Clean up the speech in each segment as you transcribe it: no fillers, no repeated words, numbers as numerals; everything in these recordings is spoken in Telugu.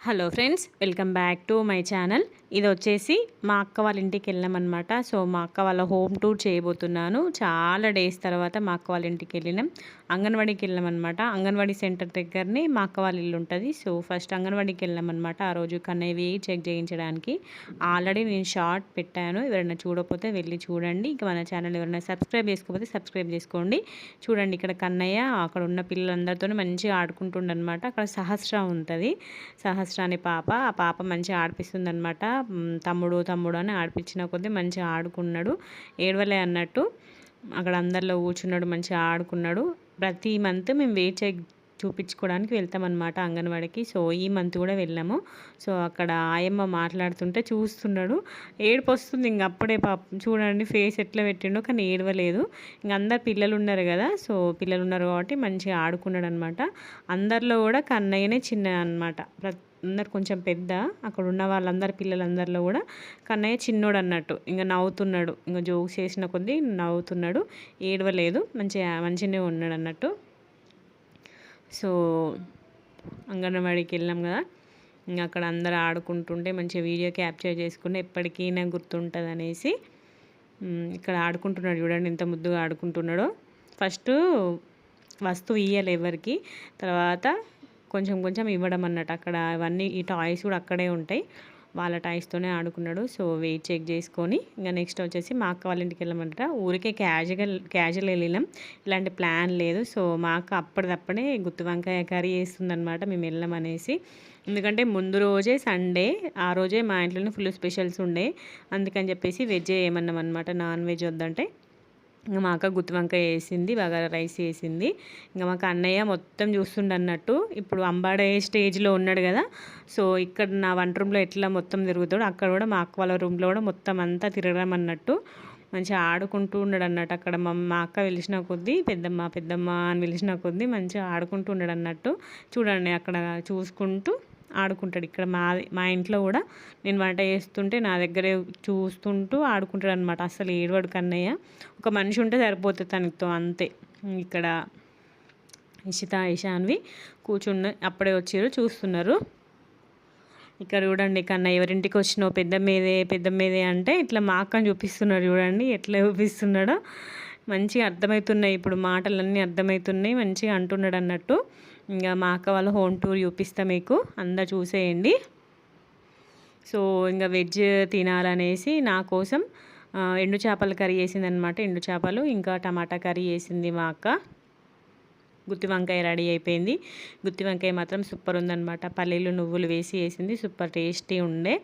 Hello friends, welcome back to my channel. ఇది వచ్చేసి మా అక్క వాళ్ళ ఇంటికి వెళ్ళామన్నమాట. సో మా అక్క వాళ్ళ హోమ్ టూర్ చేయబోతున్నాను. చాలా డేస్ తర్వాత మా అక్క వాళ్ళ ఇంటికి వెళ్ళినాం. అంగన్వాడీకి వెళ్ళామన్నమాట. అంగన్వాడీ సెంటర్ దగ్గరనే మా అక్క వాళ్ళ ఇల్లు ఉంటుంది. సో ఫస్ట్ అంగన్వాడీకి వెళ్ళామన్నమాట. ఆ రోజు కన్నయ్యవి చెక్ చేయించడానికి. ఆల్రెడీ నేను షార్ట్ పెట్టాను, ఎవరైనా చూడకపోతే వెళ్ళి చూడండి. ఇంకా మన ఛానల్ ఎవరైనా సబ్స్క్రైబ్ చేసుకోకపోతే సబ్స్క్రైబ్ చేసుకోండి. చూడండి, ఇక్కడ కన్నయ్య అక్కడ ఉన్న పిల్లలందరితో మంచిగా ఆడుకుంటుండనమాట. అక్కడ సహస్ర ఉంటుంది. సహస్ర అనే పాప, ఆ పాప మంచిగా ఆడిపిస్తుంది అనమాట. తమ్ముడు తమ్ముడు అని ఆడిపించిన కొద్దీ మంచిగా ఆడుకున్నాడు. ఏడవలే అన్నట్టు అక్కడ అందరిలో కూర్చున్నాడు, మంచిగా ఆడుకున్నాడు. ప్రతి మంత్ మేము వెయిట్ చూపించుకోవడానికి వెళ్తామన్నమాట అంగన్వాడికి. సో ఈ మంత్ కూడా వెళ్ళాము. సో అక్కడ ఆయమ్మ మాట్లాడుతుంటే చూస్తున్నాడు, ఏడుపు వస్తుంది. ఇంక అప్పుడే చూడండి ఫేస్ ఎట్లా పెట్టిండో, కానీ ఏడవలేదు. ఇంక అందరు పిల్లలు ఉన్నారు కదా, సో పిల్లలు ఉన్నారు కాబట్టి మంచిగా ఆడుకున్నాడు అనమాట. అందరిలో కూడా కన్నయ్యనే చిన్న అనమాట. అందరు కొంచెం పెద్ద, అక్కడ ఉన్న వాళ్ళందరి పిల్లలందరిలో కూడా కన్నయ్య చిన్నోడు అన్నట్టు. ఇంకా నవ్వుతున్నాడు, ఇంకా జోక్స్ చేసిన కొద్దీ నవ్వుతున్నాడు, ఏడవలేదు, మంచిగానే ఉన్నాడు అన్నట్టు. సో అంగన్వాడీకి వెళ్ళాం కదా, ఇంకా అక్కడ అందరూ ఆడుకుంటుంటే మంచిగా వీడియో క్యాప్చర్ చేసుకుంటే ఎప్పటికీ నాకు గుర్తుంటుంది అనేసి ఇక్కడ ఆడుకుంటున్నాడు. చూడండి ఎంత ముద్దుగా ఆడుకుంటున్నాడో. ఫస్ట్ వస్తువు ఇయ్యాలి ఎవరికి, తర్వాత కొంచెం కొంచెం ఇవ్వడం అన్నట్టు. అక్కడ అవన్నీ ఈ టాయ్స్ కూడా అక్కడే ఉంటాయి, వాళ్ళ టాయ్స్తోనే ఆడుకున్నాడు. సో వెయిట్ చెక్ చేసుకొని ఇంకా నెక్స్ట్ వచ్చేసి మా అక్క వాళ్ళ ఇంటికి వెళ్ళమంటారా. ఊరికే క్యాజువల్ వెళ్ళినాం, ఇలాంటి ప్లాన్ లేదు. సో మా అక్క అప్పటిదప్పుడే గుత్తి వంకాయ కర్రీ చేస్తుందనమాట మేము వెళ్ళామనేసి. ఎందుకంటే ముందు రోజే సండే, ఆ రోజే మా ఇంట్లోనే ఫుల్ స్పెషల్స్ ఉండే, అందుకని చెప్పేసి వెజ్ ఏమన్నాం అనమాట, నాన్ వెజ్ వద్దంటే. ఇంకా మా అక్క గుత్తి వంకాయ వేసింది, బగారా రైస్ వేసింది. ఇంకా మాకు అన్నయ్య మొత్తం చూస్తుండ అన్నట్టు. ఇప్పుడు అంబాడే స్టేజ్లో ఉన్నాడు కదా, సో ఇక్కడ నా వంట రూమ్లో ఎట్లా మొత్తం తిరుగుతాడు, అక్కడ కూడా మా అక్క వాళ్ళ రూమ్లో కూడా మొత్తం అంతా తిరగడం అన్నట్టు. మంచిగా ఆడుకుంటూ ఉన్నాడు అన్నట్టు. అక్కడ మా అక్క పిలిచిన కొద్దీ పెద్దమ్మ పెద్దమ్మ అని పిలిచిన కొద్దీ మంచిగా ఆడుకుంటూ ఉన్నాడు అన్నట్టు. చూడండి అక్కడ చూసుకుంటూ ఆడుకుంటాడు. ఇక్కడ మా ఇంట్లో కూడా నేను వంట చేస్తుంటే నా దగ్గరే చూస్తుంటూ ఆడుకుంటాడు అనమాట. అసలు ఏడవాడు కన్నయ్య. ఒక మనిషి ఉంటే సరిపోతుంది తనతో, అంతే. ఇక్కడ ఇషిత ఇషాన్వి కూర్చున్న అప్పుడే వచ్చారు, చూస్తున్నారు. ఇక్కడ చూడండి, కన్నయ్య ఎవరింటికి వచ్చినావు, పెద్ద మీదే అంటే ఇట్లా మా అక్కని చూపిస్తున్నాడు. చూడండి ఎట్లా చూపిస్తున్నాడో, మంచిగా అర్థమవుతున్నాయి ఇప్పుడు, మాటలన్నీ అర్థమవుతున్నాయి, మంచిగా అంటున్నాడు అన్నట్టు. ఇంకా మా అక్క వాళ్ళ హోమ్ టూర్ చూపిస్తా మీకు, అందరు చూసేయండి. సో ఇంకా వెజ్ తినాలనేసి నా కోసం ఎండు చేపల కర్రీ వేసింది అనమాట. ఎండు చేపలు ఇంకా టమాటా కర్రీ వేసింది మా అక్క. గుత్తి వంకాయ రెడీ అయిపోయింది. గుత్తి వంకాయ మాత్రం సూపర్ ఉందనమాట. పల్లీలు నువ్వులు వేసింది, సూపర్ టేస్టీ ఉండే.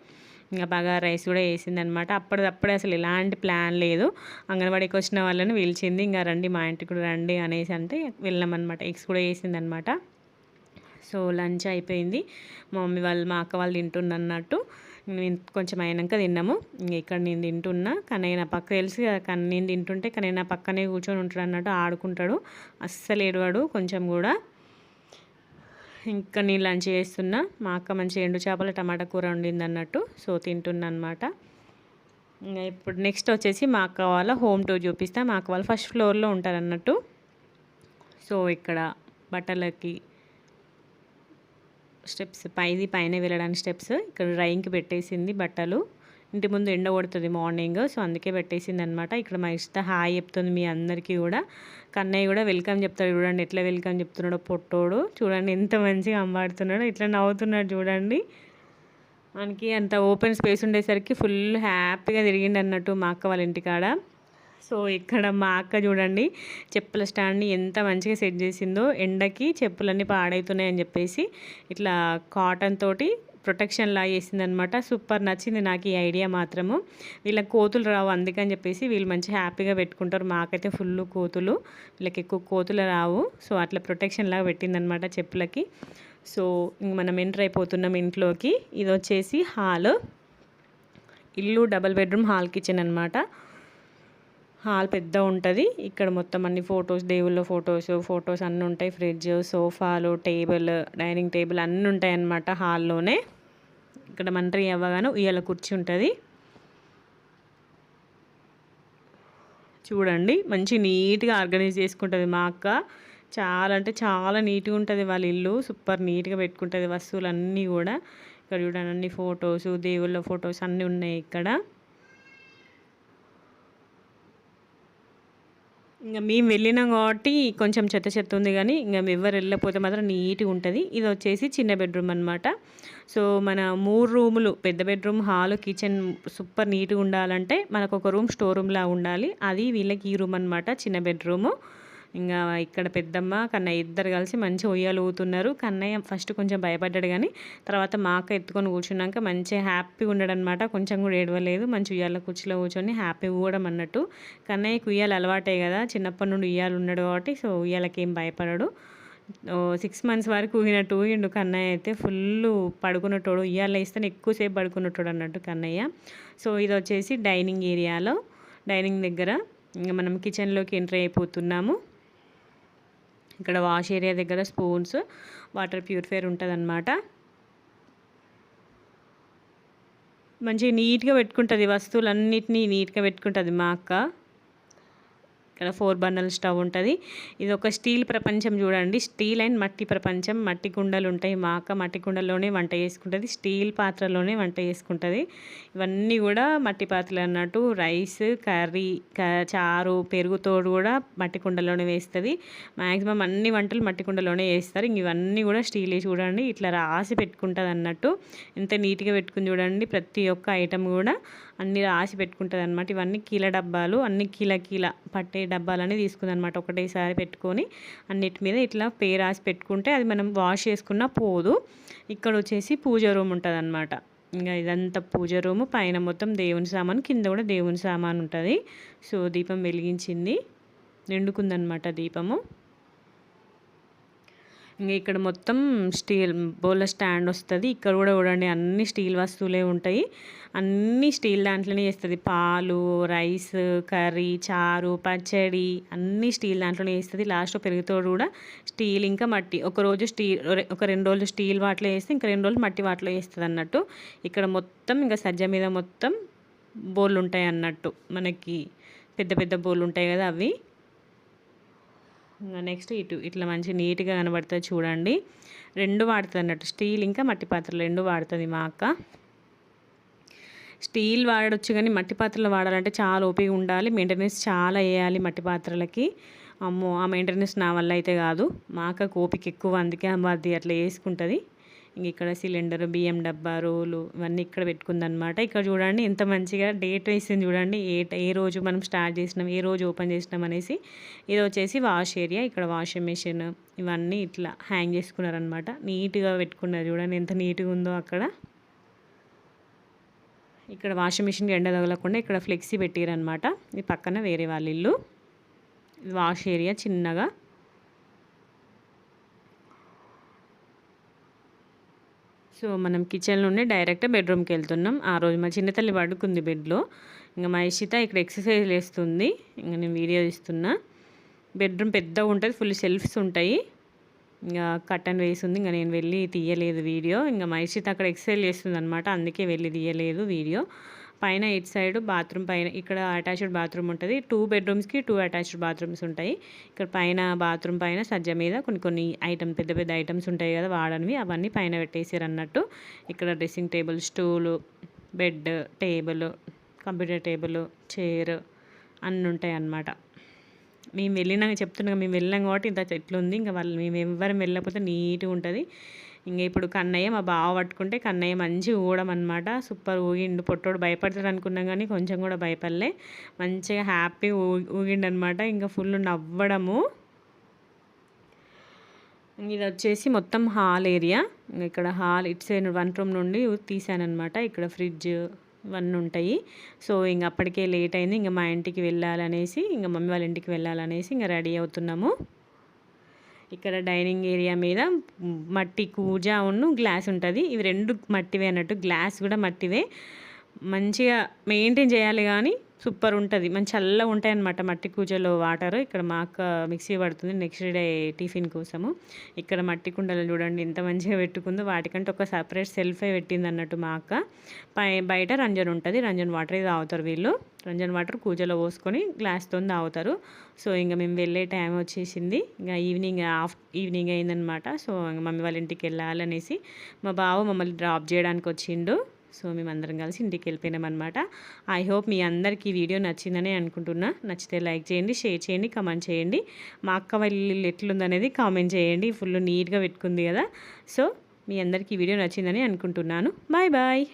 ఇంకా బగారా రైస్ కూడా వేసింది అనమాట. అప్పటిదప్పుడే అసలు ఎలాంటి ప్లాన్ లేదు. అంగన్వాడీకి వచ్చిన వాళ్ళని పిలిచింది, ఇంకా రండి మా ఇంటికి కూడా రండి అనేసి అంటే వెళ్ళామన్నమాట. ఎగ్స్ కూడా వేసింది అనమాట. సో లంచ్ అయిపోయింది. మా మమ్మీ వాళ్ళు మా అక్క వాళ్ళు తింటున్నట్టు, నేను కొంచెం అయినాక తిన్నాము. ఇక్కడ నేను తింటున్నా, కానీ నా పక్క తెలిసి కానీ నేను తింటుంటే కానీ నా పక్కనే కూర్చొని ఉంటాడు అన్నట్టు, ఆడుకుంటాడు, అస్సలు ఏడవాడు కొంచెం కూడా. ఇంకా నేను లంచ్ చేస్తున్నా. మా అక్క మంచి ఎండు చేపల టమాటా కూర వండింది అన్నట్టు, సో తింటున్నా అనమాట. ఇప్పుడు నెక్స్ట్ వచ్చేసి మా అక్క వాళ్ళ హోమ్ టూర్ చూపిస్తా. మా అక్క వాళ్ళు ఫస్ట్ ఫ్లోర్లో ఉంటారు అన్నట్టు. సో ఇక్కడ బట్టలకి స్టెప్స్, పైన వెళ్ళడానికి స్టెప్స్ ఇక్కడ డ్రైయింగ్కి పెట్టేసింది బట్టలు. ఇంటి ముందు ఎండ కొడుతుంది మార్నింగ్, సో అందుకే పెట్టేసింది అనమాట. ఇక్కడ మా ఇష్ట హాయ్ చెప్తుంది మీ అందరికీ కూడా. కన్నయ్య కూడా వెల్కమ్ చెప్తాడు. చూడండి ఎట్లా వెల్కమ్ చెప్తున్నాడో పొట్టోడు. చూడండి ఎంత మంచిగా అంబాడుతున్నాడో, ఇట్లా నవ్వుతున్నాడు చూడండి. మనకి అంత ఓపెన్ స్పేస్ ఉండేసరికి ఫుల్ హ్యాపీగా తిరిగిండు అన్నట్టు మా అక్క వాళ్ళ ఇంటికాడ. సో ఇక్కడ మా అక్క చూడండి చెప్పుల స్టాండ్ని ఎంత మంచిగా సెట్ చేసిందో. ఎండకి చెప్పులన్నీ పాడవుతున్నాయని చెప్పేసి ఇట్లా కాటన్ తోటి ప్రొటెక్షన్ లా చేసింది అనమాట. సూపర్ నచ్చింది నాకు ఈ ఐడియా మాత్రము. వీళ్ళకి కోతులు రావు, అందుకని చెప్పేసి వీళ్ళు మంచి హ్యాపీగా పెట్టుకుంటారు. మాకైతే ఫుల్ కోతులు, వీళ్ళకి ఎక్కువ కోతులు రావు. సో అట్లా ప్రొటెక్షన్ లాగా పెట్టిందనమాట చెప్పులకి. సో ఇంక మనం ఎంటర్ అయిపోతున్నాం ఇంట్లోకి. ఇది వచ్చేసి హాల్, ఇల్లు డబల్ బెడ్రూమ్ హాల్ కిచెన్ అనమాట. హాల్ పెద్ద ఉంటుంది. ఇక్కడ మొత్తం అన్ని ఫొటోస్, దేవుళ్ళ ఫొటోస్ అన్నీ ఉంటాయి. ఫ్రిడ్జ్, సోఫాలు, టేబుల్, డైనింగ్ టేబుల్ అన్నీ ఉంటాయి అన్నమాట హాల్లోనే. ఇక్కడ మంటరీ అవ్వగానే ఉయ్యాల కుర్చీ ఉంటుంది. చూడండి మంచి నీట్గా ఆర్గనైజ్ చేసుకుంటుంది మా అక్క. చాలా అంటే చాలా నీట్గా ఉంటుంది వాళ్ళ ఇల్లు, సూపర్ నీట్గా పెట్టుకుంటుంది వస్తువులన్నీ కూడా. ఇక్కడ చూడండి అన్ని ఫొటోస్, దేవుళ్ళ ఫొటోస్ అన్నీ ఉన్నాయి ఇక్కడ. ఇంక మేము వెళ్ళినాం కాబట్టి కొంచెం చెత్త చెత్త ఉంది కానీ ఇంక ఎవ్వరు వెళ్ళకపోతే మాత్రం నీట్గా ఉంటుంది. ఇది వచ్చేసి చిన్న బెడ్రూమ్ అనమాట. సో మన 3 రూములు, పెద్ద బెడ్రూమ్, హాలు, కిచెన్ సూపర్ నీట్గా ఉండాలంటే మనకు ఒక రూమ్ స్టోర్ రూమ్లా ఉండాలి. అది వీళ్ళకి ఈ రూమ్ అనమాట, చిన్న బెడ్రూము. ఇంకా ఇక్కడ పెద్దమ్మ కన్నయ్య ఇద్దరు కలిసి మంచిగా ఉయ్యాలు ఊగుతున్నారు. కన్నయ్య ఫస్ట్ కొంచెం భయపడ్డాడు కానీ తర్వాత మా అక్క ఎత్తుకొని కూర్చున్నాక మంచిగా హ్యాపీగా ఉన్నాడు అనమాట. కొంచెం కూడా ఏడవలేదు. మంచి ఉయ్యాల కుర్చీలో కూర్చొని హ్యాపీగా ఊగడం అన్నట్టు. కన్నయ్యకి ఉయ్యాలు అలవాటే కదా, చిన్నప్పటి నుండి ఉయ్యాలు ఉన్నాడు కాబట్టి సో ఉయ్యాలకి ఏం భయపడడు. 6 మంత్స్ వరకు ఊగినట్టు ఊగిండు కన్నయ్య అయితే. ఫుల్ పడుకున్నటోడు, ఉయ్యాల వేస్తేనే ఎక్కువసేపు పడుకున్నటోడు అన్నట్టు కన్నయ్య. సో ఇది వచ్చేసి డైనింగ్ ఏరియాలో, డైనింగ్ దగ్గర ఇంకా మనం కిచెన్లోకి ఎంటర్ అయిపోతున్నాము. ఇక్కడ వాష్ ఏరియా దగ్గర స్పూన్స్, వాటర్ ప్యూరిఫైయర్ ఉంటుందన్నమాట. మంచిగా నీట్గా పెట్టుకుంటుంది, వస్తువులన్నిటినీ నీట్గా పెట్టుకుంటుంది మా అక్క. ఇక్కడ 4 బర్నల్ స్టవ్ ఉంటుంది. ఇది ఒక స్టీల్ ప్రపంచం చూడండి, స్టీల్ అండ్ మట్టి ప్రపంచం. మట్టి కుండలు ఉంటాయి, మా అక్క మట్టి కుండలోనే వంట చేసుకుంటుంది, స్టీల్ పాత్రలోనే వంట చేసుకుంటుంది. ఇవన్నీ కూడా మట్టి పాత్రలు అన్నట్టు. రైస్, కర్రీ, చారు, పెరుగుతోడు కూడా మట్టి కుండలోనే వేస్తుంది. మ్యాక్సిమం అన్ని వంటలు మట్టి కుండలోనే వేస్తారు. ఇవన్నీ కూడా స్టీల్ చూడండి, ఇట్లా రాసి పెట్టుకుంటుంది అన్నట్టు. ఎంత నీట్గా పెట్టుకుని చూడండి, ప్రతి ఒక్క ఐటమ్ కూడా అన్నీ రాసి పెట్టుకుంటుంది అనమాట. ఇవన్నీ కీల డబ్బాలు, అన్ని కీల పట్టే డబ్బాలని తీసుకుంది అనమాట. ఒకటేసారి పెట్టుకొని అన్నిటి మీద ఇట్లా పేరు రాసి పెట్టుకుంటే అది మనం వాష్ చేసుకున్నా పోదు. ఇక్కడ వచ్చేసి పూజ రూమ్ ఉంటుంది అనమాట. ఇంకా ఇదంతా పూజ రూము. పైన మొత్తం దేవుని సామాను, కింద కూడా దేవుని సామాను ఉంటుంది. సో దీపం వెలిగించింది, నిండుకుందనమాట దీపము. ఇంకా ఇక్కడ మొత్తం స్టీల్ బౌల్ల స్టాండ్ వస్తుంది. ఇక్కడ కూడా చూడండి అన్ని స్టీల్ వస్తువులే ఉంటాయి, అన్నీ స్టీల్ దాంట్లోనే చేస్తుంది. పాలు, రైస్, కర్రీ, చారు, పచ్చడి అన్నీ స్టీల్ దాంట్లోనే వేస్తుంది. లాస్ట్లో పెరుగుతోడు కూడా స్టీల్ ఇంకా మట్టి. ఒకరోజు స్టీల్, ఒక 2 రోజులు స్టీల్ వాటిలో వేస్తే ఇంకా 2 రోజులు మట్టి వాటిలో వేస్తుంది అన్నట్టు. ఇక్కడ మొత్తం ఇంకా సజ్జ మీద మొత్తం బౌళ్ళు ఉంటాయి అన్నట్టు, మనకి పెద్ద పెద్ద బౌళ్ళు ఉంటాయి కదా అవి. ఇంకా నెక్స్ట్ ఇట్లా మంచి నీట్గా కనబడుతుంది చూడండి. 2 వాడుతుంది అన్నట్టు, స్టీల్ ఇంకా మట్టి పాత్రలు 2 వాడుతుంది మా అక్క. స్టీల్ వాడవచ్చు కానీ మట్టి పాత్రలు వాడాలంటే చాలా ఓపిక ఉండాలి, మెయింటెనెన్స్ చాలా వేయాలి మట్టి పాత్రలకి. అమ్మో, ఆ మెయింటెనెన్స్ నా వల్ల అయితే కాదు. మా అక్కకు ఓపిక ఎక్కువ, అందుకే అది అట్లా వేసుకుంటుంది. ఇంక ఇక్కడ సిలిండర్, బియ్యం డబ్బా, రోలు ఇవన్నీ ఇక్కడ పెట్టుకుందనమాట. ఇక్కడ చూడండి ఎంత మంచిగా డేట్ వేసింది చూడండి, ఏ రోజు మనం స్టార్ట్ చేసినాం, ఏ రోజు ఓపెన్ చేసినాం అనేసి. ఇది వచ్చేసి వాష్ ఏరియా. ఇక్కడ వాషింగ్ మెషిన్ ఇవన్నీ ఇట్లా హ్యాంగ్ చేసుకున్నారనమాట. నీట్గా పెట్టుకున్నారు చూడండి ఎంత నీట్గా ఉందో అక్కడ. ఇక్కడ వాషింగ్ మిషన్కి ఎండ తగలకుండా ఇక్కడ ఫ్లెక్సీ పెట్టారనమాట. ఇది పక్కన వేరే వాళ్ళ ఇల్లు. వాష్ ఏరియా చిన్నగా. సో మనం కిచెన్ నుండి డైరెక్ట్ బెడ్రూమ్కి వెళ్తున్నాం. ఆ రోజు మా చిన్న తల్లి పడుకుంది బెడ్లో. ఇంకా మా ఇషిత ఇక్కడ ఎక్సర్సైజ్ వేస్తుంది. ఇంకా నేను వీడియో ఇస్తున్నా. బెడ్రూమ్ పెద్దగా ఉంటుంది, ఫుల్ షెల్ఫ్స్ ఉంటాయి. ఇంకా కర్టన్ వేసింది, ఇంకా నేను వెళ్ళి తీయలేదు వీడియో. ఇంకా మా ఇషిత అక్కడ ఎక్సర్సైజ్ చేస్తుంది అనమాట, అందుకే వెళ్ళి తీయలేదు వీడియో. పైన ఇటు సైడ్ బాత్రూమ్, పైన ఇక్కడ అటాచ్డ్ బాత్రూమ్ ఉంటుంది. 2 బెడ్రూమ్స్కి 2 అటాచ్డ్ బాత్రూమ్స్ ఉంటాయి. ఇక్కడ పైన బాత్రూమ్ పైన సజ్జ మీద కొన్ని ఐటమ్, పెద్ద పెద్ద ఐటమ్స్ ఉంటాయి కదా వాడనివి, అవన్నీ పైన పెట్టేసారు అన్నట్టు. ఇక్కడ dressing table, stool, bed, table, computer table, chair అన్నీ ఉంటాయి అన్నమాట. మేము వెళ్ళినాక చెప్తున్నాం, మేము వెళ్ళాం కాబట్టి ఇంత ఎట్లుంది. ఇంకా మేము ఎవ్వరం వెళ్ళకపోతే నీట్గా ఉంటుంది. ఇంకా ఇప్పుడు కన్నయ్య మా బావ పట్టుకుంటే కన్నయ్య మంచిగా ఊగడం అనమాట. సూపర్ ఊగిండు. పొట్టోడు భయపడతాడు అనుకున్నాం కానీ కొంచెం కూడా భయపడలే, మంచిగా హ్యాపీ ఊగిండు అనమాట. ఇంకా ఫుల్ నవ్వడము. ఇది వచ్చేసి మొత్తం హాల్ ఏరియా. ఇక్కడ హాల్ ఇటు సైడ్ 1 రూమ్ నుండి తీసానమాట. ఇక్కడ ఫ్రిడ్జ్ ఇవన్నీ ఉంటాయి. సో ఇంక అప్పటికే లేట్ అయింది. ఇంకా మా ఇంటికి వెళ్ళాలనేసి, ఇంకా మమ్మీ వాళ్ళ ఇంటికి వెళ్ళాలనేసి ఇంకా రెడీ అవుతున్నాము. ఇక్కడ డైనింగ్ ఏరియా మీద మట్టి కూజ గ్లాస్ ఉంటుంది. ఇవి 2 మట్టివే అన్నట్టు. గ్లాస్ కూడా మట్టివే. మంచిగా మెయింటైన్ చేయాలి కానీ సూపర్ ఉంటది. మంచి చల్లగా ఉంటాయన్నమాట మట్టి కూజలో వాటర్. ఇక్కడ మా అక్క మిక్సీ పడుతుంది నెక్స్ట్ డే టిఫిన్ కోసము. ఇక్కడ మట్టి కుండలు చూడండి ఎంత మంచిగా పెట్టుకుందో. వాటికంటే ఒక సెపరేట్ సెల్ఫే పెట్టిందన్నట్టు మా అక్క. బయట రంజన్ ఉంటది. రంజన్ వాటరే తాగుతారు వీళ్ళు. రంజన్ వాటర్ కూజలో పోసుకొని గ్లాస్‌తోని తాగుతారు. సో, ఇంక మేము వెళ్ళే టైం వచ్చేసింది. ఇంగ ఈవినింగ్ అయిందనమాట. సో, ఇంగ మమ్మీ వాళ్ళ ఇంటికెళ్ళాలనేసి మా బావ మమ్మల్ని డ్రాప్ చేయడానికొచ్చిండు. సో, మేమందరం కలిసి ఇంటికెళ్ళిపోయినామనమాట. ఐ హోప్ మీ అందరికీ ఈ వీడియో నచ్చిందనే అనుకుంటున్నా. నచ్చితే లైక్ చేయండి, షేర్ చేయండి, కామెంట్ చేయండి. మా అక్క వాళ్ళ ఇల్లు ఎట్లుందనేది కామెంట్ చేయండి. ఫుల్ నీట్‌గా పెట్టుకుంది కదా! సో, మీ అందరికీ ఈ వీడియో నచ్చిందని అనుకుంటున్నాను. Bye bye.